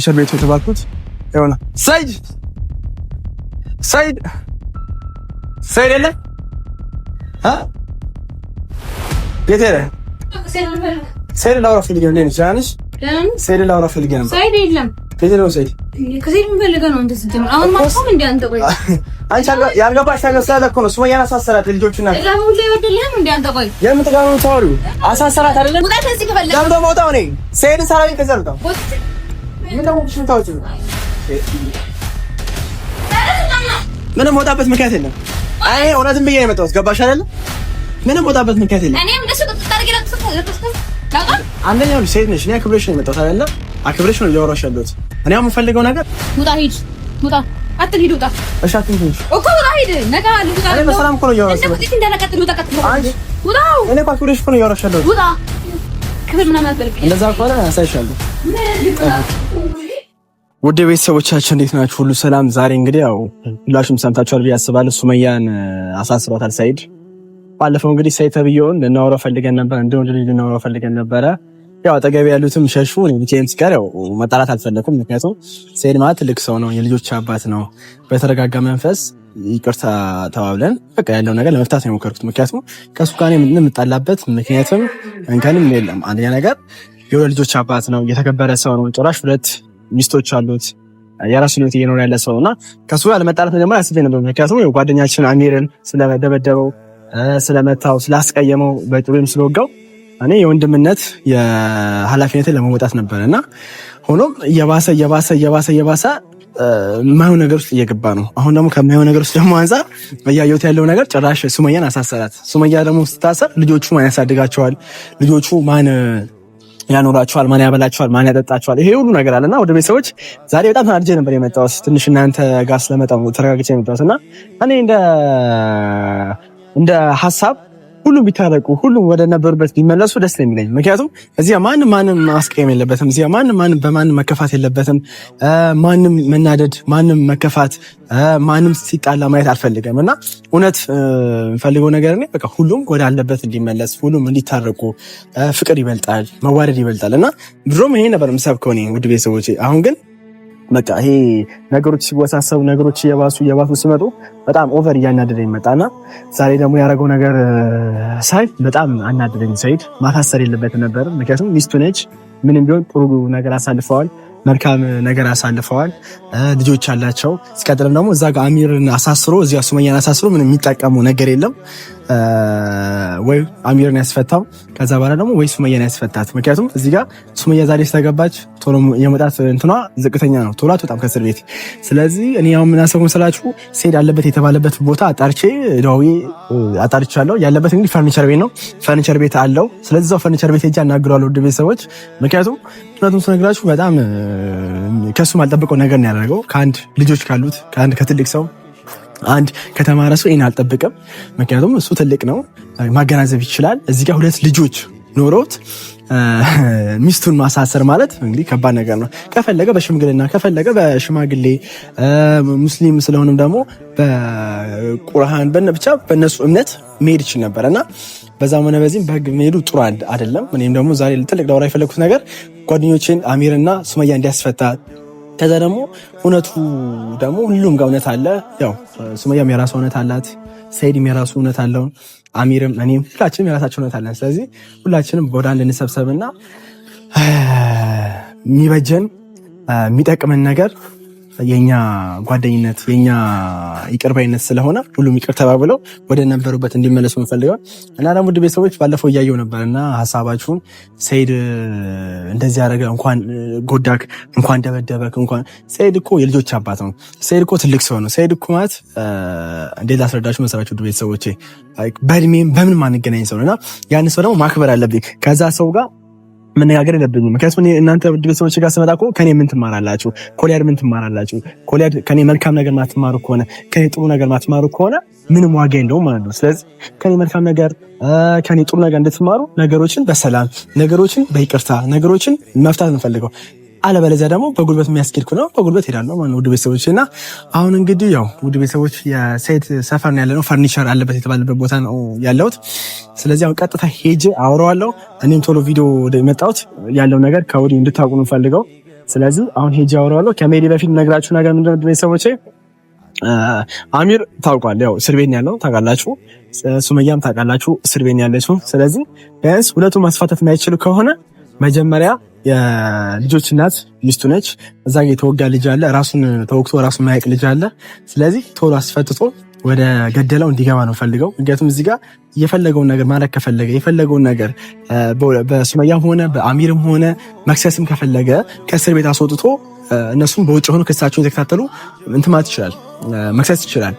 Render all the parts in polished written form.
ፈርኒቸር ቤት የተባልኩት ይሆና ሰይድ የለ የት ሄደ? ሰይድ ላውራ ፈልጌ ነው። እንዴት ነሽ? ሰይድ ላውራ ፈልጌ ነው። ሰይድ የለም። የት ነው ሰይድ? ከሰይድ የምፈልገው ነው። እንደዚህ ጀምር አሁን ማጥፋም እንደ አንተ ቆይ አንቺ ያልገባሽ ነገር ስላለ እኮ ነው። ሱመያን አሳሰራት ልጆቹና ለምን ላይ ወደልህም እንደ አንተ ቆይ የምትጋሩ ታወሪው አሳሰራት አይደለም። ሙጣ ከዚህ ከፈለክ ለምን ደሞ ወጣው ነኝ ሰይድ ሰራዊ ከዘርታ ምንም ወጣበት ምክንያት የለም። አይ እውነትም ብዬ ነው የመጣሁት። ገባሽ አይደል? ምንም ወጣበት ምክንያት የለም። እኔም እንደሱ ተጣርገህ አንደኛው ሴት ነሽ። እኔ አክብሬሽ ነው የመጣሁት አይደለ? አክብሬሽ ነው እያወራሽ ያለሁት። እኔ አሁን የምፈልገው ነገር ሙጣ ሂድ፣ ሙጣ አትሂድ፣ ውጣ። እሺ አትሂድ እኮ ውጣ፣ ሂድ። ነገ ልውጣ። እኔ በሰላም እኮ ነው እያወራሽ ያለሁት። እንደዚህ እንደነቀጥሉ ተቀጥሉ። ውጣ። እኔ እኮ አክብሬሽ እኮ ነው እያወራሽ ያለሁት። ውጣ። ክብር ምናምን አትበልብኝ። እንደዛ ከሆነ አሳይሻለሁ። ውድ ቤተሰቦቻችን እንዴት ናችሁ? ሁሉ ሰላም? ዛሬ እንግዲህ ያው ሁላችሁም ሰምታችኋል ብዬ አስባለሁ። ሱመያን አሳስሯታል ሰይድ። ባለፈው እንግዲህ ሰይድ ተብዬውን ልናወራው ፈልገን ነበር፣ ልናወራው ፈልገን ነበረ። ያው አጠገቤ ያሉትም ሸሹ። እኔ ብቻዬን ስቀር ያው መጣላት አልፈለኩም። ምክንያቱም ሰይድ ማለት ትልቅ ሰው ነው፣ የልጆች አባት ነው። በተረጋጋ መንፈስ ይቅርታ ተባብለን በቃ ያለው ነገር ለመፍታት ነው የሞከርኩት። ምክንያቱም ከሱ ጋር ምንም የምጣላበት ምክንያቱም እንከንም የለም። አንደኛ ነገር የሁለት ልጆች አባት ነው፣ የተከበረ ሰው ነው። ጭራሽ ሁለት ሚስቶች አሉት፣ የራሱን ህይወት እየኖረ ያለ ሰው እና ከሱ ጋር ለመጣላት ነው አስቤ ነበር። ምክንያቱም ጓደኛችን አሚርን ስለደበደበው፣ ስለመታው፣ ስላስቀየመው፣ በጥሩም ስለወጋው እኔ የወንድምነት የኃላፊነትን ለመወጣት ነበር እና ሆኖም እየባሰ የማይሆን ነገር ውስጥ እየገባ ነው። አሁን ደግሞ ከማይሆን ነገር ውስጥ ደግሞ አንፃር እያየሁት ያለው ነገር ጭራሽ ሱመያን አሳሰራት። ሱመያ ደግሞ ስታሰር ልጆቹ ማን ያሳድጋቸዋል? ልጆቹ ማን ያኖራቸዋል? ማን ያበላቸዋል? ማን ያጠጣቸዋል? ይሄ ሁሉ ነገር አለና ወደ ቤተሰቦች ዛሬ በጣም ተናድጄ ነበር የመጣሁት። ትንሽ እናንተ ጋር ስለመጣሁ ተረጋግቼ የመጣሁት እና እኔ እንደ ሀሳብ ሁሉም ቢታረቁ፣ ሁሉም ወደ ነበሩበት ቢመለሱ ደስ ነው የሚለኝ። ምክንያቱም እዚያ ማንም ማስቀየም የለበትም። እዚያ ማንም በማንም መከፋት የለበትም። ማንም መናደድ፣ ማንም መከፋት፣ ማንም ሲጣላ ማየት አልፈልግም እና እውነት የምፈልገው ነገር እኔ በቃ ሁሉም ወደ አለበት እንዲመለስ፣ ሁሉም እንዲታረቁ። ፍቅር ይበልጣል፣ መዋደድ ይበልጣል እና ድሮም ይሄ ነበር የምሰብከው እኔ ውድ ቤተሰቦቼ። አሁን ግን በቃ ይሄ ነገሮች ሲወሳሰቡ፣ ነገሮች እየባሱ ሲመጡ በጣም ኦቨር እያናደደኝ መጣና ዛሬ ደግሞ ያደረገው ነገር ሳይ በጣም አናደደኝ። ሰይድ ማታሰር የለበትም ነበር። ምክንያቱም ሚስቱ ነች። ምንም ቢሆን ጥሩ ነገር አሳልፈዋል፣ መልካም ነገር አሳልፈዋል፣ ልጆች አላቸው። ሲቀጥልም ደግሞ እዛ ጋር አሚርን አሳስሮ እዚያ ሱመያን አሳስሮ ምንም የሚጠቀሙ ነገር የለም። ወይ አሚርን ያስፈታው ከዛ በኋላ ደግሞ ወይ ሱመያን ያስፈታት። ምክንያቱም እዚህ ጋር ሱመያ ዛሬ ስለገባች ቶሎ የመጣት እንትኗ ዝቅተኛ ነው፣ ቶሎ አትወጣም ከእስር ቤት። ስለዚህ እኔ አሁን ምን አሰብኩ መሰላችሁ? ሰይድ አለበት የተባለበት ቦታ አጣርቻለሁ። ያለበት እንግዲህ ፈርኒቸር ቤት ነው፣ ፈርኒቸር ቤት አለው። ስለዚህ እዛው ፈርኒቸር ቤት ሄጄ አናግረዋለሁ ውድ ቤተሰቦች። ምክንያቱም እውነቱን ስነግራችሁ በጣም ከሱ ማልጠብቀው ነገር ነው ያደረገው። ልጆች ካሉት ከትልቅ ሰው አንድ ከተማረ ሰው ይሄን አልጠብቅም። ምክንያቱም እሱ ትልቅ ነው፣ ማገናዘብ ይችላል። እዚህ ጋር ሁለት ልጆች ኖሮት ሚስቱን ማሳሰር ማለት እንግዲህ ከባድ ነገር ነው። ከፈለገ በሽምግልና ከፈለገ በሽማግሌ ሙስሊም ስለሆነም ደግሞ በቁርአን ብቻ በእነሱ እምነት መሄድ ይችል ነበር እና በዛም ሆነ በዚህም በህግ መሄዱ ጥሩ አይደለም። እኔም ደግሞ ዛሬ ትልቅ ዳውራ የፈለኩት ነገር ጓደኞቼን አሚርና ሱመያ እንዲያስፈታ፣ ከዛ ደግሞ እውነቱ ደግሞ ሁሉም ጋር እውነት አለ። ያው ሱመያም የራሱ እውነት አላት፣ ሰይድም የራሱ እውነት አለው፣ አሚርም እኔም ሁላችንም የራሳችን እውነት አለን። ስለዚህ ሁላችንም ወደ አንድ እንሰብሰብና የሚበጀን የሚጠቅመን ነገር የኛ ጓደኝነት የኛ ይቅርባይነት ስለሆነ ሁሉም ይቅር ተባብለው ወደ ነበሩበት እንዲመለሱ እንፈልጋለን። እና ደግሞ ውድ ቤተሰቦች ባለፈው እያየው ነበርና ሀሳባችሁን ሰይድ እንደዚህ ያደረገ እንኳን ጎዳክ፣ እንኳን ደበደበክ፣ እንኳን ሰይድ እኮ የልጆች አባት ነው። ሰይድ እኮ ትልቅ ሰው ነው። ሰይድ እኮ ማለት እንዴት ላስረዳችሁ መሰላችሁ ውድ ቤተሰቦቼ፣ በእድሜም በምንም አንገናኝ ሰው ነውና ያን ሰው ደግሞ ማክበር አለብኝ። ከዛ ሰው ጋር መነጋገር የለብኝም። ምክንያቱም እናንተ ውድ ቤተሰቦች ጋር ስመጣ እኮ ከኔ ምን ትማራላችሁ? ኮሊያድ ምን ትማራላችሁ? ኮሊያድ ከኔ መልካም ነገር ማትማሩ ከሆነ ከኔ ጥሩ ነገር ማትማሩ ከሆነ ምንም ዋጋ የለውም ማለት ነው። ስለዚህ ከኔ መልካም ነገር ከኔ ጥሩ ነገር እንድትማሩ ነገሮችን በሰላም ነገሮችን በይቅርታ ነገሮችን መፍታት እንፈልገው። አለበለዚያ ደግሞ በጉልበት የሚያስኬድ ከሆነ በጉልበት ሄዳለሁ ማለት ነው ውድ ቤተሰቦች። እና አሁን እንግዲህ ያው ውድ ቤተሰቦች የሰይድ ሰፈር ነው ያለነው፣ ፈርኒቸር አለበት የተባለበት ቦታ ነው ያለሁት። ስለዚህ አሁን ቀጥታ ሄጄ አወራዋለሁ። እኔም ቶሎ ቪዲዮ ወደ መጣሁት ያለው ነገር ከወዲሁ እንድታውቁ ነው ፈልገው። ስለዚህ አሁን ሄጄ አወራዋለሁ። ከመሄዴ በፊት ነግራችሁ ነገር ምንድን ነው ቤተሰቦቼ፣ አሚር ታውቋል፣ ያው እስር ቤት ያለው ታውቃላችሁ። ሱመያም ታውቃላችሁ እስር ቤት ያለችው። ስለዚህ ቢያንስ ሁለቱም ማስፋታት የማይችሉ ከሆነ መጀመሪያ የልጆች እናት ሚስቱ ነች። እዛ ጋር የተወጋ ልጅ አለ፣ ራሱን ተወግቶ ራሱን ማያውቅ ልጅ አለ። ስለዚህ ቶሎ አስፈትቶ ወደ ገደለው እንዲገባ ነው ፈልገው። ምክንያቱም እዚህ ጋር የፈለገውን ነገር ማድረግ ከፈለገ የፈለገውን ነገር በሱመያም ሆነ በአሚርም ሆነ መክሰስም ከፈለገ ከእስር ቤት አስወጥቶ እነሱም በውጭ ሆኖ ክሳቸውን የተከታተሉ እንትን ማለት ይችላል፣ መክሰስ ይችላል፣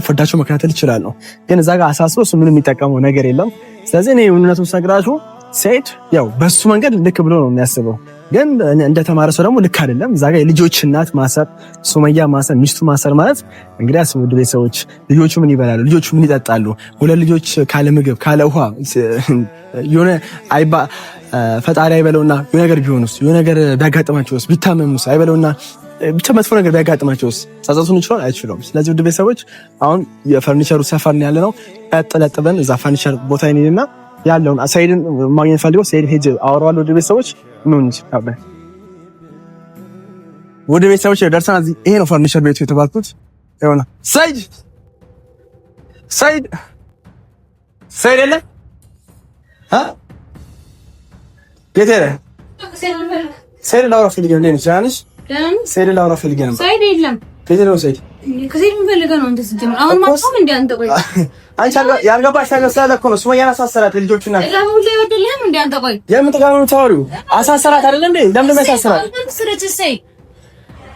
ፍርዳቸው መከታተል ይችላል ነው። ግን እዛ ጋር አሳስሮ እሱ ምንም የሚጠቀመው ነገር የለም። ስለዚህ እኔ እውነቱን ስነግራችሁ ሰይድ ያው በሱ መንገድ ልክ ብሎ ነው የሚያስበው፣ ግን እንደተማረ ሰው ደግሞ ልክ አይደለም። እዛ ጋር የልጆች እናት ማሰር፣ ሱመያ ማሰር፣ ሚስቱ ማሰር ማለት እንግዲህ አስቡ ውድ ቤተሰቦች፣ ልጆቹ ምን ይበላሉ? ልጆቹ ምን ይጠጣሉ? ሁለት ልጆች ካለ ምግብ ካለ ውሃ የሆነ ፈጣሪ አይበለውና የሆነ ነገር ቢሆንስ፣ የሆነ ነገር ቢያጋጥማቸውስ፣ ቢታመሙስ አይበለውና ብቻ መጥፎ ነገር ቢያጋጥማቸውስ ጸጸቱን ይችላል አይችልም? ስለዚህ ውድ ቤተሰቦች አሁን የፈርኒቸሩ ሰፈር ነው ያለነው። ቀጥለጥበን እዛ ፈርኒቸር ቦታ ይኔና ያለውን ሰይድን ማግኘት ፈልገው ሰይድ ሄጅ አወራዋለሁ። ወደ ቤተሰቦች ምን እንጂ አባ ወደ ቤተሰቦች ደርሰናል። ይሄ ነው ፈርኒቸር ቤቱ የተባልኩት። ይሆና ሰይድ የለ የት ሄደ? ሰይድ ላውራ ፈልጌ ነው። እንዴት ነሽ? ሰይድ ላውራ ፈልጌ ነው። ሰይድ የለም። የት ነው ሰይድ? ከሰይድ ምን ነው እንደዚህ ጀምር። አሁን ማጥፋም እንደ አንተ ቆይ አንቺ ያልገባሽ ነገር ስላለ እኮ ነው። ሱመያን አሳሰራት ልጆቹና ለምን ላይ ወደለም እንደ አንተ ቆይ የምን ተጋኑ ታወሪው? አሳሰራት አይደል እንዴ? ለምን ነው ያሳሰራት?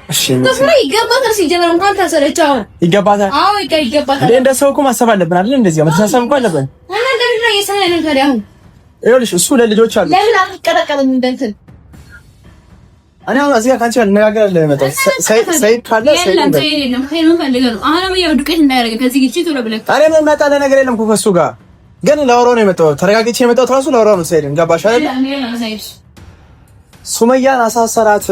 እሺ ነው ይገባታል። ሲጀመር እንኳን ታሰረቻው ይገባታል። አዎ ይገባታል። እንደ ሰው እኮ ማሰብ አለብን አይደል? እንደዚህ መተሳሰብ እንኳን አለብን። እና እንደምን ነው የሰነነ ታዲያ አሁን ይኸውልሽ እሱ ለልጆች አሉ። ለምን አትቀረቀረም እንደንትን እኔ አሁን እዚህ ጋር ካንቺ ልነጋገር ለመጣው ሰይድ ካለ ሰይድ የለም ኸይር ምን ፈልገህ ነው? አሁን ያው ዱቄት እንዳያደርግ ከዚህ ግጭ ቶሎ ብለህ እኔ ምን መጣ ነገር የለም እኮ ከእሱ ጋር ግን ላወራው ነው የመጣው። ተረጋግቼ የመጣሁት እራሱ ላወራው ነው። ሰይድን ገባሽ አይደል? ሱመያን አሳሰራት።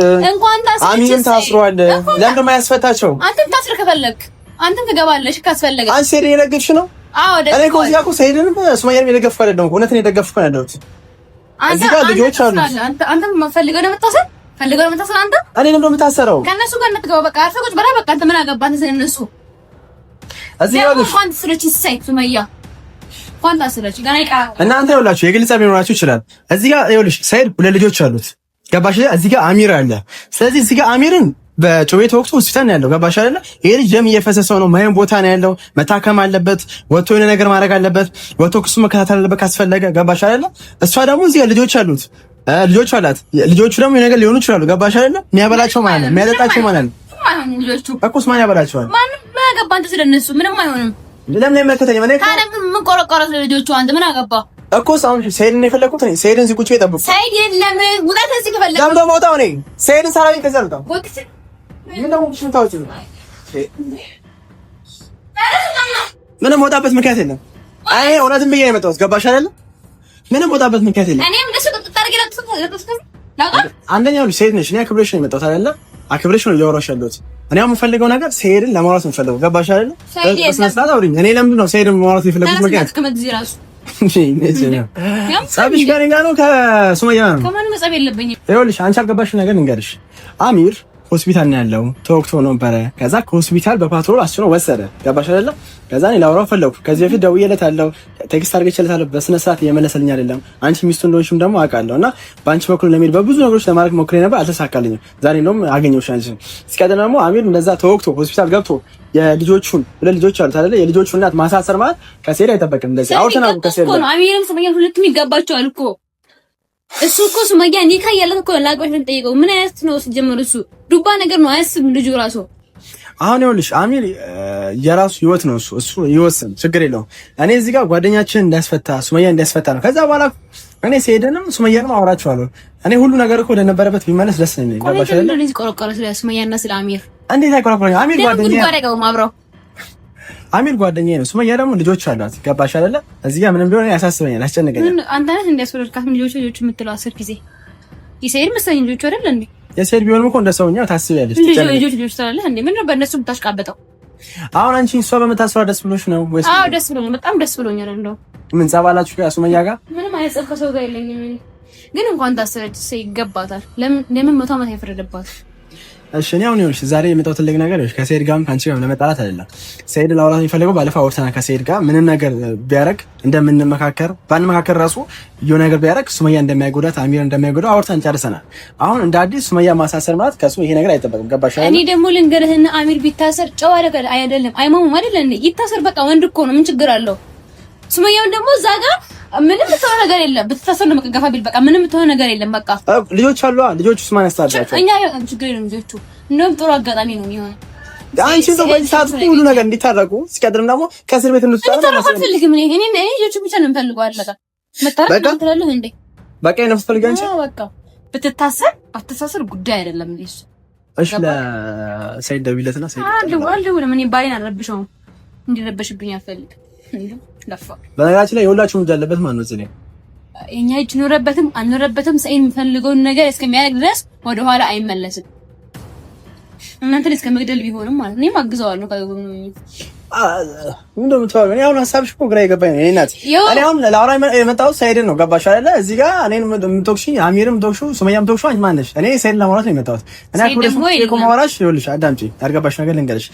አሚን ታስሯል። ለምን ነው የማያስፈታቸው? አንተም ታስር ከፈለክ አንተም ትገባለሽ ካስፈለገ። አንቺ ሰይድን እየደገፍሽ ነው? አዎ እኔ እኮ እዚህ ጋር እኮ ሰይድን ሱመያን እየደገፍኩ አይደለም እኮ እውነትን እየደገፍኩ ነው ያለሁት። እዚህ ጋር ልጆች አሉ። አንተም ፈልገህ ነው የምታሰር ፈልገው ነው የምታሰር አንተ። እኔ ነው የምታሰረው ከነሱ ጋር እንትገባ በቃ አርፈህ ቁጭ በላ በቃ። አንተ ምን አገባህ አንተ ስለነሱ? እዚህ ጋር ኳንት ስለች ሰይድ ሱመያ ኳንት ስለች ጋር አይቃ እናንተ ይኸውላችሁ የግል ጸብ ሊኖራችሁ ይችላል። እዚህ ጋር ይኸውልሽ ሰይድ ሁለት ልጆች አሉት ገባሽ? እዚህ ጋር አሚር አለ። ስለዚህ እዚህ ጋር አሚርን በጩቤ ተወቅቶ ሆስፒታል ነው ያለው ገባሽ አይደለ? ይሄ ልጅ ደም እየፈሰሰው ነው። ማየን ቦታ ነው ያለው። መታከም አለበት። ወጥቶ የሆነ ነገር ማድረግ አለበት። ወጥቶ ክሱ መከታተል አለበት ካስፈለገ ገባሽ አይደለ? እሷ ደግሞ እዚህ ጋር ልጆች አሉት ልጆች አላት። ልጆቹ ደግሞ የሆነ ነገር ሊሆኑ ይችላሉ ገባሽ አይደለ? የሚያበላቸው ማለት ነው የሚያጠጣቸው ማለት ነው። ልጆቹ እኮስ ማን ያበላቸዋል? ማንም ምን አገባ አንተ ስለነሱ ምንም አይሆንም። ለምን ለማከተኝ ማለት ነው? ታዲያ ምን ቆረቆረ ስለልጆቹ አንተ ምን አገባ እኮ? አሁን ሰይድን የፈለኩት እኔ ሰይድን እዚህ ቁጭ ብዬ ጠብቁ። ሰይድ የለም ውጣት እዚህ ከፈለኩ ለምን ነው የምወጣው? እኔ ሰይድን ሰራዊ ከዘርታው ምን ነው ሽንታውጭ ነው ምንም ወጣበት ምክንያት የለም። አይ እውነትም ብዬ ነው የመጣሁት ገባሽ አይደለ? ምንም ወጣበት ምክንያት የለም። እኔም እንደሱ ተጣርገ አንደኛው ልጅ ሰይድ ነሽ። እኔ አክብሬሽ ነው የመጣሁት አይደለ? አክብሬሽ ነው እያወራሽ ያለሁት። እኔ የምፈልገው ነገር ሰይድን ለማውራት ነው የምፈልገው ገባሽ አይደለ? በስነ ስርዓት አውሪኝ። እኔ ለምንድን ነው ሰይድን ማውራት የፈለኩት ምክንያት ጸብሽ ጋር ነው ከሱመያ ነው ከማንም ጸብ የለብኝም። ይኸውልሽ አንቺ አልገባሽው ነገር እንገርሽ። አሚር ሆስፒታል ነው ያለው ተወቅቶ ነበረ። ከዛ ከሆስፒታል በፓትሮል አስጭኖ ወሰደ ገባሽ አይደለ? ከዛ እኔ ላውራው ፈለኩ። ከዚህ በፊት ደውዬለታለሁ፣ ቴክስት አድርጌለታለሁ። በስነ ስርዓት እየመለሰልኝ አይደለም። አንቺ ሚስቱ እንደሆንሽም ደግሞ አውቃለሁ እና በአንቺ በኩል ለሚሄድ በብዙ ነገሮች ለማድረግ ሞክሬ ነበር፣ አልተሳካልኝም። ዛሬ እንደውም አገኘሁሽ አንቺ። ሲቀጥል ደግሞ አሚር እንደዛ ተወቅቶ ሆስፒታል ገብቶ የልጆቹን ሁለት ልጆች አሉት አይደለ? የልጆቹን እናት ማሳሰር ማለት ከሰይድ አይጠበቅም። እንደዚህ አውርተናል ከሰይድ ነው። አሚርም ሱመያን ሁለቱም ይገባቸዋል እኮ እሱ እኮ ሱመያ ኒካ ያላት እኮ ላግባሽ ምን ጠይቀው ምን አይነት ነው ሲጀምር እሱ ዱባ ነገር ነው አያስብም ልጁ ራሱ። አሁን ይኸውልሽ አሚር የራሱ ህይወት ነው እሱ ይወስን ችግር የለውም። እኔ እዚህ ጋር ጓደኛችን እንዳስፈታ ሱመያ እንዳስፈታ ነው። ከዛ በኋላ እኔ ሰይድንም ሱመያንም አወራቸዋለሁ። እኔ ሁሉ ነገር እኮ ወደ ነበረበት ቢመለስ ደስ ነው የሚለኝ ገባሽ አይደል? እንደዚህ ቆረቆረ ስለ ሱመያና ስለ አሚር እንዴት አይቆረቆረኝ? አሚር ጓደኛዬ ነው። ሱመያ ደግሞ ልጆች አሏት ገባሽ አይደለ? እዚህ ጋር ምንም ቢሆን ያሳስበኛል፣ ያስጨንቀኛል። አንተ ነህ እንዲያስወርድካት ልጆች የምትለው 10 ጊዜ የሰይድ መሰለኝ ልጆች አይደል እንዴ? የሰይድ ቢሆንም እኮ እንደ ሰውኛው ታስቢያለሽ። ልጆች ትላለህ እንዴ? ምን ነው በእነሱ ብታሽቃበጠው? አሁን አንቺ እሷ በመታሰሯ ደስ ብሎሽ ነው ወይስ? አዎ ደስ ብሎኛል፣ በጣም ደስ ብሎኛል። እንደው ምን ጸባላችሁ ከሱመያ ጋር? ምንም አይጸብ ከሰው ጋር የለኝም። ግን እንኳን ታሰረች ይገባታል። ለምን 100 ዓመት አይፈረድባት? እሺ እኔ አሁን ይኸውልሽ ዛሬ የመጣው ትልቅ ነገር ይኸውልሽ ከሰይድ ጋርም ከአንቺ ጋርም ለመጣላት አይደለም። ሰይድ ላውራት የሚፈልገው ባለፈው አውርተናል። ከሰይድ ጋር ምንም ነገር ቢያደርግ እንደምንመካከር ባንመካከር ራሱ የሆነ ነገር ቢያደርግ ሱመያ እንደማይጎዳት አሚር እንደማይጎዳው አውርተን ጨርሰናል። አሁን እንደ አዲስ ሱመያ ማሳሰር ማለት ከሱ ይሄ ነገር አይጠበቅም። ገባሽ አይደል? እኔ ደግሞ ልንገርህና አሚር ቢታሰር ጨዋ ነገር አይደለም አይማሙም አይደል እንዴ? ይታሰር በቃ ወንድ እኮ ነው። ምን ችግር አለው? ሱመያውን ደግሞ እዛ ጋር ምንም ተወው ነገር የለም። ብትታሰር ነው መቀገፋ ቢል በቃ ምንም ተወው ነገር የለም። በቃ ልጆች አሉ። ልጆቹስ ማን ያስታርቃቸው? እኛ ችግር የለም። ልጆቹ እንደውም ጥሩ አጋጣሚ ነው የሚሆነው። አንቺ ሰው በዚህ ሰዓት ሁሉ ነገር እንዲታረቁ ሲቀድም ደግሞ ከእስር ቤት እንውጣ ነው ማለት ነው። አልፈልግም እኔ ልጆቹ ብቻ ነው የምፈልገው። አለቃ መታረቅ ትላለህ እንዴ? በቃ ነው የምትፈልጊው አንቺ? በቃ ብትታሰር አትታሰር ጉዳይ አይደለም እንዴ? እሺ ለሰይድ ደውይለትና ሰይድ አልደውልም። እኔ ባሌን አልረብሸውም። እንዲረበሽብኝ አልፈልግም። ለፋ በነገራችን ላይ የሁላችሁም እጅ አለበት ማለት ነው። እዚህ እኛ እጅ ኖረበትም አልኖረበትም ሰይድ የሚፈልገውን ነገር እስከሚያደርግ ድረስ ወደ ኋላ አይመለስም። እናንተን እስከመግደል ቢሆንም ማለት ነው። እኔም አግዘዋለሁ። ምንድነው የምትባለው? እኔ አሁን ሀሳብሽ እኮ ግራ የገባኝ ነው። እናት እኔ አሁን ላውራ የመጣሁት ሰይድን ነው። ገባሽ አይደለ? እዚህ ጋር እኔን የምትወቅሽኝ አሚርም የምትወቅሽው ሱመያም የምትወቅሽው አንቺ ማን ነሽ? እኔ ሰይድን ለማውራት ነው የመጣሁት። እኔ እኮ ማውራሽ ይኸውልሽ፣ አዳምጪ። ያልገባሽ ነገር ልንገርሽ።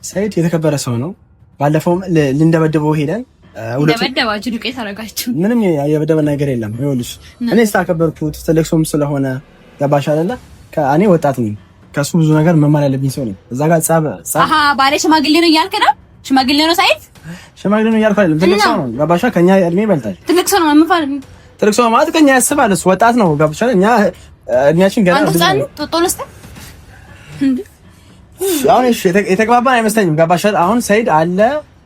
ሰይድ የተከበረ ሰው ነው። ባለፈውም ልንደበድበው ሄደን ደበደባችሁ፣ ዱቄት አደረጋችሁ። ምንም የበደበ ነገር የለም። ይኸውልሽ እኔ ስታከበርኩት ትልቅ ሰውም ስለሆነ ገባሽ አይደለ? እኔ ወጣት ነኝ፣ ከሱ ብዙ ነገር መማር ያለብኝ ሰው ነኝ። እዛ ጋር ባለ ሽማግሌ ነው እያልክ ነው? ሽማግሌ ነው ሳይድ ሽማግሌ ነው እያልኩ አይደለም። ትልቅ ሰው ነው ገባሽ? ከኛ እድሜ ይበልጣል። ትልቅ ሰው ነው ማለት ትልቅ ሰው ማለት ከኛ ያስባል። እሱ ወጣት ነው ገባሽ? እኛ እድሜያችን ገና አንተ ጻን ጦጦለስተ አሁን እሺ የተግባባን አይመስለኝም። ገባሽ? አሁን ሰይድ አለ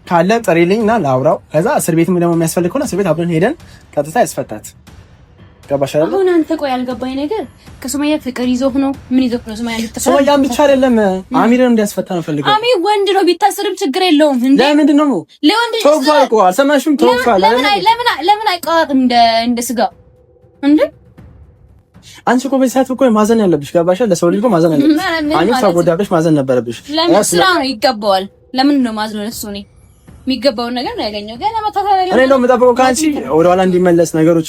ካለ ጥሪልኝና ላውራው። ከዛ እስር ቤትም ደግሞ የሚያስፈልግ ከሆነ እስር ቤት አብረን ሄደን ቀጥታ ያስፈታት። ገባሽ? አሁን አንተ ቆይ ያልገባኝ ነገር ከሱመያ ፍቅር ይዞህ ነው? ምን ይዞህ ነው? ሱመያ እንድትፈታ ሱመያን ብቻ አይደለም አሚርን እንዲያስፈታ ነው ፈልገው። አሚር ወንድ ነው፣ ቢታሰርም ችግር የለውም። እንዴ ለምንድን ነው ለወንድ ተወፋ እኮ አልሰማሽም? ተወፋ ለምን አይቀርም እንደ ስጋ እንዴ? አንቺ እኮ በዚህ ሰዓት እኮ ማዘን ያለብሽ ገባሽ? ለሰው ልጅ እኮ ማዘን ያለብሽ አንቺ ሳጎዳብሽ ማዘን ነበረብሽ። ለምን ስራ ነው ይገባዋል። ለምን ነው ማዝነው? ለሱ ነው የሚገባውን ነገር ነው ያገኘው። ገና መታታለለ እኔ ነው የምጠብቀው ከአንቺ ወደ ኋላ እንዲመለስ ነገሮች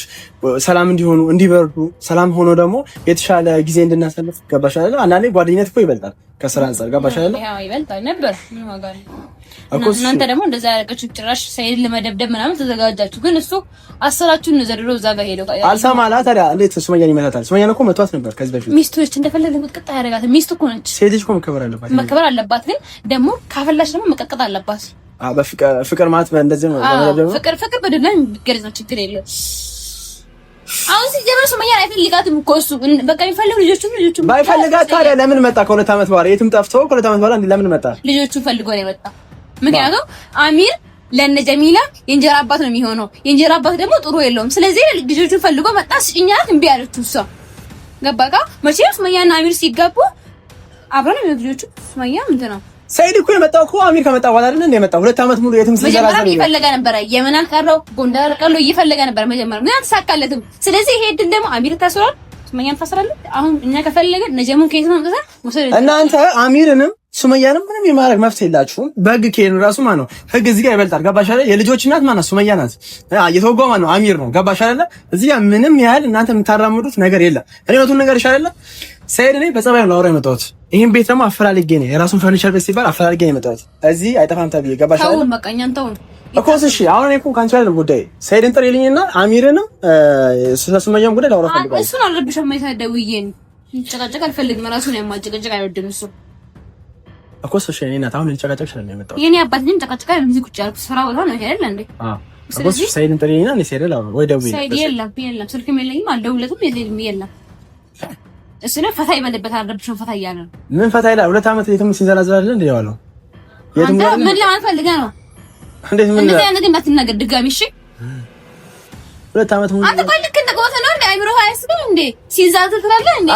ሰላም እንዲሆኑ እንዲበርዱ፣ ሰላም ሆኖ ደግሞ የተሻለ ጊዜ እንድናሳልፍ ገባሽ አይደል? አንዳንዴ ጓደኝነት እኮ ይበልጣል ከስራ አንፃር ገባሽ አይደል? ያው ይበልጣል ነበር። ምን ዋጋ ነው? እናንተ ደግሞ እንደዛ ያደረጋችሁ ጭራሽ ሰይድ ለመደብደብ ምናምን ተዘጋጃችሁ። ግን እሱ አሰራችሁን ነው ዘርሮ እዛ ጋር ሄደው አልሰማላ። ታዲያ እንዴት ሱመያን ይመታታል? ሱመያን እኮ መቷት ነበር ከዚህ በፊት። ሚስቶች እንደፈለገ መቀጥቀጥ ያደርጋት ሚስት እኮ ነች። ሴት ልጅ እኮ መከበር አለባት። ግን ደግሞ ካፈላሽ ደግሞ መቀጥቀጥ አለባት። በፍቅር ማለት እንደዚህ ነው። ፍቅር በደላ ቢገርዝ ነው ችግር የለም። አሁን ሲጀመር ሱመያን አይፈልጋትም እኮ እሱ በቃ የሚፈልጉ ልጆቹ ባይፈልጋት ታዲያ ለምን መጣ? ከሁለት ዓመት በኋላ የትም ጠፍቶ ከሁለት ዓመት በኋላ ለምን መጣ? ልጆቹ ፈልጎ ነው የመጣ። ምክንያቱም አሚር ለነ ጀሚላ የእንጀራ አባት ነው የሚሆነው። የእንጀራ አባት ደግሞ ጥሩ የለውም። ስለዚህ ልጆቹን ፈልጎ መጣ። እኛት እምቢ አለችው እሷ። ገባካ? መቼም ሱመያና አሚር ሲጋቡ አብረን ነው ልጆቹ። ሱመያ ምንድን ነው ሰይድ እኮ የመጣው እኮ አሚር ከመጣ በኋላ አይደል እንደ የመጣው? ሁለት ዓመት ሙሉ የትም ሲዘራዘር ነው ይፈልጋ ነበር። የመን አልቀረው ጎንደር ቀሎ ይፈልጋ ነበር መጀመሪያ፣ ግን አልተሳካለትም። ስለዚህ ይሄ ድል ደግሞ አሚር ታስሯል፣ ሱመያን ታስራለች። አሁን እኛ ከፈለገ ነጀሙን ከየት ነው መጣ? እናንተ አሚርንም ሱመያንም ምንም የማድረግ መፍት የላችሁም። በህግ ከሄኑ ራሱ ማን ነው ህግ እዚህ ጋር ይበልጣል። ገባሽ አይደል? የልጆች እናት ማን ነው? ሱመያ ናት። የተወጋው ማን ነው? አሚር ነው። ገባሽ አይደል? እዚህ ጋር ምንም ያህል እናንተ የምታራምዱት ነገር የለም። እኔ ወቱን ነገር ይሻላል። ሰይድ እኔ በጸባይ ነው ላወራ የመጣሁት። ይሄን ቤት ደግሞ አፈላልጌ ነው የራሱን ፈርኒቸር ቤት ሲባል አፈላልጌ ነው የመጣሁት። እዚህ አይጠፋም ተብዬ ገባሽ አይደል? ታውን በቃ እኛን ታውን እኮ እሺ። አሁን እኔ እኮ ካንቺ አይደለም ጉዳይ። ሰይድን ጥሪልኝና አሚርንም ሱመያም ጉዳይ ላወራ ፈልጋለሁ። እሱን አልረብሽም። ማይታደውዬ ጨቃጨቅ አልፈልግም። ራሱን ያማጨቀጨቅ አይወድም እሱ እኮ እሺ። እኔ እናት አሁን ልጨቃጨቅ ስለኝ ነው የመጣሁት። የኔ አባት ግን ጨቃጨቃ እዚህ ቁጭ ያልኩት ስራ ቦታ ነው አይደል እንዴ? ስለዚህ ሰይድን ጥሪልኝና እኔ ሰይድ ላው ወይ ደውዬ ሰይድ የለም ስልክም የለኝም አልደውለትም የለም እሱ ነው ፈታ ይበልበት አልረብሽም። ፈታ እያለ ነው። ምን ፈታ ይላል? ሁለት ዓመት የትም ሲንዘላዘል አይደል እንዴ ያለው? የትም ጋር ምን ለማለት ፈልገህ ነው? እንዴት ምን እንደዚህ አይነት እንዳትናገር ድጋሚ እሺ። ሁለት ዓመት ሙሉ አንተ ቆይ ልክ እንደቆተ ነው እንዴ? አይምሮ አያስብም እንዴ? ሲንዛዘል ትላለህ እንዴ?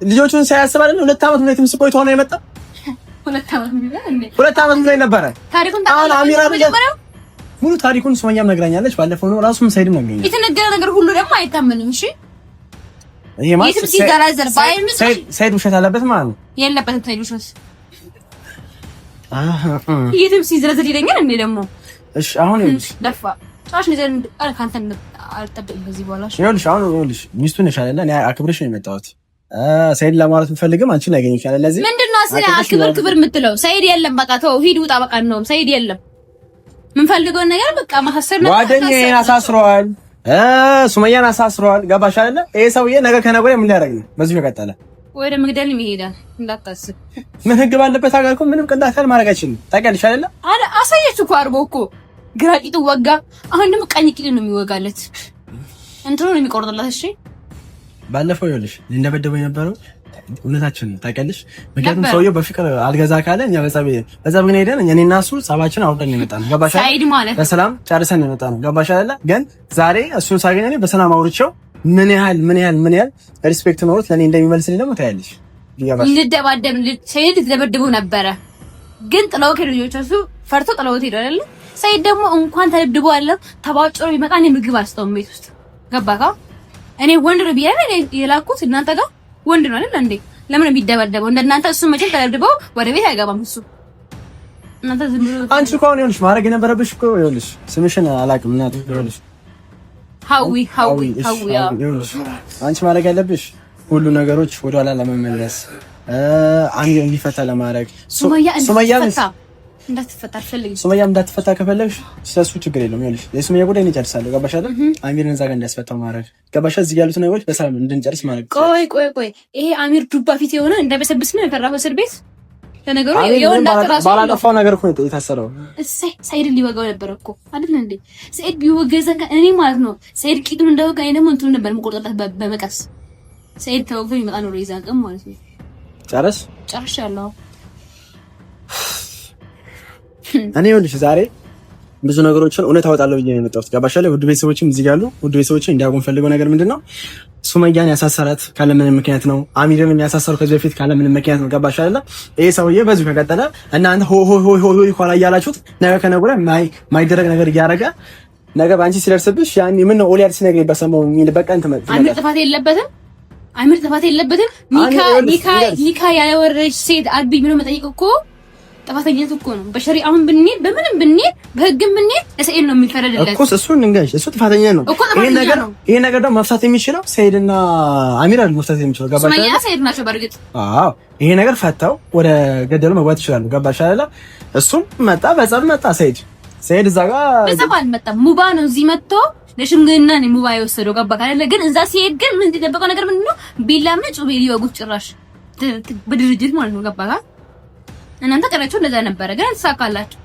ልጆቹን ሳያስብ አይደል? ሁለት ዓመት ሙሉ የትም ሲቆይቶ ነው የመጣው። ሁለት ዓመት ሙሉ እንዴ? ሁለት ዓመት ሙሉ ነበረ ታሪኩን። አሁን አሚራ ሙሉ ታሪኩን ሱመያም ነግራኛለች። ባለፈው ነው ራሱም ሰይድም ነግሮኛል። የተነገረ ነገር ሁሉ ደግሞ አይታመንም። እሺ ይሄ ማለት ሰይድ ውሸት አለበት ማለት ነው። የለበትም ሰይድ ውሸት የትም ሲዘረዘር ይለኛል እንዴ ደግሞ። እሺ አሁን ደፋ ራሽ ነገር ካንተ አልጠብቅም በዚህ በኋላ። ይኸውልሽ ሚስቱ ነሽ አይደለ? እኔ አክብሬሽ ነው የመጣሁት። ሰይድ ለማለት ብፈልግም አንቺን ላገኘው ይችላል። ለዚህ ምንድነው ክብር የምትለው? ሰይድ የለም በቃ ተው፣ ሂድ ውጣ በቃ ነው። ሰይድ የለም። ምን ፈልገው ነገር በቃ ማሐሰብ ነው። ጓደኛዬን አሳስረዋል፣ ሱመያን አሳስረዋል። ገባሽ አይደለ? ይሄ ሰውዬ ነገ ከነገ ወዲያ ምን ሊያደርግ ነው? በዚህ ይቀጥላል። ወደ መግደል ይሄዳል እንዳታስብ። ምን ህግ ባለበት ሀገር እኮ ምንም ቅንጣት ማድረግ አይችልም። ታውቂያለሽ አይደለ? አሳየችው እኮ አርቦ እኮ ግራ ቂጡ ወጋ። አሁን ደግሞ ቀኝ ቂጡ ነው የሚወጋለት፣ እንትኑ ነው የሚቆርጥላት። እሺ ባለፈው ይኸውልሽ እንደበደበው የነበረው እውነታችን ነው ታውቂያለሽ። ምክንያቱም ሰውዬው በፍቅር አልገዛ ካለ እኛ በጸብ ግን ሄደን እኔና እሱ ጸባችን አውርደን ነው የመጣነው። ገባሽ አይደል? ሳይድ ማለት በሰላም ጨርሰን ነው የመጣነው። ገባሽ አይደል? ግን ዛሬ እሱን ሳገኝ እኔ በሰላም አውርቼው ምን ያህል ሪስፔክት ኖሮት ለኔ እንደሚመልስልኝ ደግሞ ታያለሽ። ልደባደብ ሰይድ ልደበድበው ነበረ፣ ግን ጥለው ከልጆቹ ፈርቶ ጥለው ሄዶ አይደል? ሰይድ ደግሞ እንኳን ተደብድቦ አለ ተባጭሮ ቢመጣ እኔ ምግብ አስተውም ቤት ውስጥ ገባካ? እኔ ወንድ ነው ቢያለ የላኩት እናንተ ጋር ወንድ ነው አይደል እንዴ? ለምን የሚደበደበው እንደናንተ? እሱ መቼም ተደብድበው ወደ ቤት አይገባም እሱ። እናንተ ዝም ብሎ አንቺ እኮ አሁን ይኸውልሽ ማድረግ የነበረብሽ እኮ ይኸውልሽ ስምሽን አላውቅም እናት ይኸውልሽ ሀዊ ይኸውልሽ አንቺ ማድረግ ያለብሽ ሁሉ ነገሮች ወደኋላ ለመመለስ አንዴ እንዲፈታ ለማድረግ ሱመያ እንዳትፈታ ከፈለግሽ ስለሱ ችግር የለውም። ይኸውልሽ የሱመያ ጉዳይ እንጨርሳለሁ። ገባሽ አይደል? አሚርን እዛ ጋር እንዲያስፈታው ማድረግ ገባሽ? እዚህ ያሉት ነገሮች በሰላም እንድንጨርስ ማድረግ። ቆይ ይሄ አሚር ዱባ ፊት የሆነ እንደበሰብስ ነው የፈራው እስር ቤት። ለነገሩ ይሄው እንዳትራሱ ባላጠፋው ነገር እኮ የታሰረው ሰይድ ሊወጋው ነበር እኮ አይደል እንዴ? ሰይድ ቢወገዘ እኔ ማለት ነው ሰይድ ቂጡን እንደወጋ እኔ ደግሞ እንትኑ ነበር የምቆርጥላት በመቀስ። ሰይድ ተወግቶ ይመጣ ነው ይዛቅም ማለት ነው። ጨርሻለሁ። እኔ ይኸውልሽ ዛሬ ብዙ ነገሮችን እውነት አወጣለሁ ብዬ ነው የመጣሁት። ገባሽ አይደል? ውድ ቤተሰቦችም እዚህ ያሉ ውድ ቤተሰቦች እንዲያውቁ ፈልገው ነገር ምንድነው ሱመያን ያሳሰራት ካለምንም ምክንያት ነው። አሚርንም ያሳሰሩ ከዚህ በፊት ካለምንም ምክንያት ነው። ገባሽ አይደል? ይሄ ሰውዬ በዚሁ ከቀጠለ እናንተ ሆ ኋላ እያላችሁት ነገ ከነገ ወዲያ ማይደረግ ነገር እያደረገ ነገ በአንቺ ሲደርስብሽ ያኔ ምን ነው ኦሊያድ ሲነግረኝ በሰማው የሚል በቃ እንትን አሚር ጥፋት የለበትም። ኒካ ያለወረደች ሴት አግቢ ብሎ መጠየቅ እኮ ጥፋተኛት እኮ ነው። በሸሪዓውን ብንሄድ በምንም ብንሄድ በህግም ብንሄድ ለሰይድ ነው የሚፈረድለት እኮ። እሱን እንግዲህ እሱ ጥፋተኛ ነው። ይሄ ነገር ደግሞ መፍታት የሚችለው ሰይድና አሚር አይደል? መፍታት የሚችለው ገባሽ አይደል? ሱመያ ሰይድ ናቸው በርግጥ። አዎ ይሄ ነገር ፈታው ወደ ገደሉ መግባት ይችላሉ። ገባሽ አይደል? እሱም መጣ በጸብ መጣ ሰይድ እዛ ጋር በጸብ አልመጣም። ሙባ ነው እዚህ መጥቶ ለሽምግልና ነው ሙባ የወሰደው። ገባ ካለ ግን እዛ ሲሄድ ግን ምን ተደበቀው ነገር ምንድነው? ቢላም ጩቤ ሊወጉት ጭራሽ በድርጅት ማለት ነው። ገባ ጋር እናንተ ቀረችው እንደዛ ነበረ ግን ተሳካላችሁ።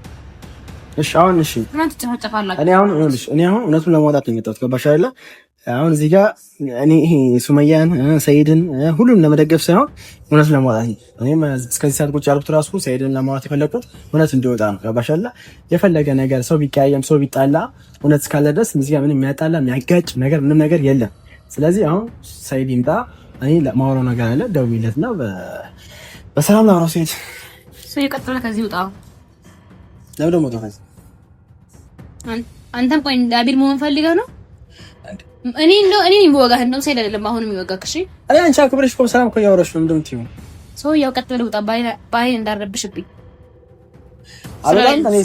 እሺ አሁን እናንተ ተጨፋጨፋላችሁ። እኔ አሁን እውነቱን ለማውጣት ነው የመጣሁት። ገባሽ አይደል? አሁን እዚህ ጋር እኔ ይሄ ሱመያን ሰይድን ሁሉም ለመደገፍ ሳይሆን እውነቱን ለማውጣት ነው። እኔም እስከዚህ ሰዓት ቁጭ ያልኩት ራሱ ሰይድን ለማውጣት የፈለኩት እውነት እንዲወጣ ነው። ገባሽ አይደል? የፈለገ ነገር ሰው ቢቀያየም ሰው ቢጣላ እውነት እስካለ ድረስ እዚህ ጋር ምንም የሚያጣላ የሚያጋጭ ነገር ምንም ነገር የለም። ስለዚህ አሁን ሰይድ ይምጣ። እኔ ለማውራው ነገር አለ ደውይለትና በሰላም ላውራው ሰይድ ሰው ይቀጥላል። ከዚህ ውጣ። ለምን ደግሞ ተፈስ አንተም ቆይ አቢል መሆን ፈልገህ ነው? እኔ የሚወጋህ ነው ሰይድ አይደለም አሁን የሚወጋህ። እሺ እኔ አንቺ አክብረሽ እኮ ሰላም እኮ እያወራሽ ነው። ምንድን ነው ሰው ያው ቀጥል ውጣ። ባይ እንዳረብሽብኝ አላለም። እኔ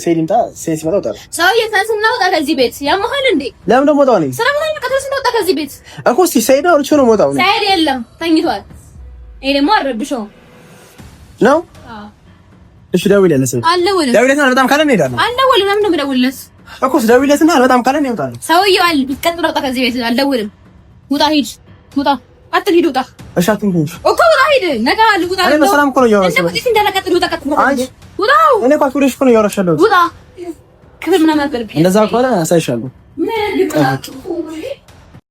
ሰይድ ይምጣ። ሰይድ ሲመጣ ውጣ። ሰው የታስና ውጣ ከዚህ ቤት ያመሃል እንዴ? ለምን ደግሞ ወጣው? እኔ ሰላም ነው ከተስና ውጣ ከዚህ ቤት እኮ እስቲ ሰይድ አውርቼ ነው የምወጣው። ሰይድ የለም ተኝቷል። ይሄ ደግሞ አረብሽው ነው። እሺ ደውይለት ሰይድ ደውይለትና በጣም ካለ ነው ሄዳለሁ። አልደውልም። ለምን ነው የምደውልለት እኮ ደውይለትና በጣም ካለ ነው ይወጣል። ሰውዬው ቀጥል ውጣ ከዚህ ቤት። አልደውልም። ውጣ ሂድ። ውጣ አትሂድ። ውጣ እሺ አትንኩኝ እኮ ውጣ ሂድ። ነገ አለ ውጣ። እኔ በሰላም እኮ ነው እያወራሽ ነው። እንዴ እንደነቀጥል ውጣ ቀጥል ውጣ። እኔ እኮ አክብሬሽ እኮ ነው እያወራሽ ያለሁት። ውጣ ክብር ምናምን አትበልብኝ። እንደዛ ከሆነ አሳይሻለሁ። ምን